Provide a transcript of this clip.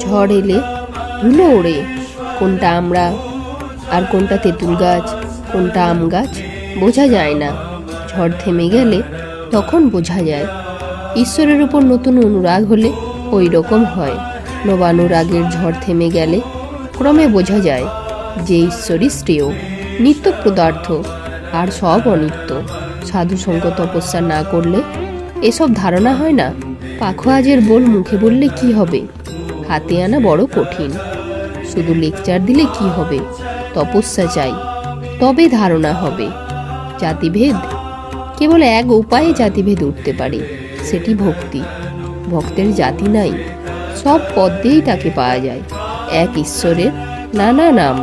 ঝড় এলে ধুলো ওড়ে, কোনটা আমরা আর কোনটা তেঁতুল গাছ, কোনটা আম গাছ বোঝা যায় না। ঝড় থেমে গেলে তখন বোঝা যায়। ঈশ্বরের উপর নতুন অনুরাগ হলে ওই রকম হয়। নবানুরাগের ঝড় থেমে গেলে ক্রমে বোঝা যায় যে ঈশ্বরই শ্রেয়, নিত্য পদার্থ আর সব অনিত্য। সাধুসঙ্গ তপস্যা না করলে এসব ধারণা হয় না। পাখোয়াজের বোল মুখে বললে কি হবে, হাতে আনা বড় কঠিন। শুধু লেকচার দিলে কি হবে, তপস্যা চাই, তবে ধারণা হবে। জাতিভেদ, কেবল এক উপায়ে জাতিভেদ উঠতে পারে, সেটি ভক্তি। ভক্তের জাতি নাই, সব পদ দিয়েই তাকে পাওয়া যায়। এক ঈশ্বরের নানা নাম।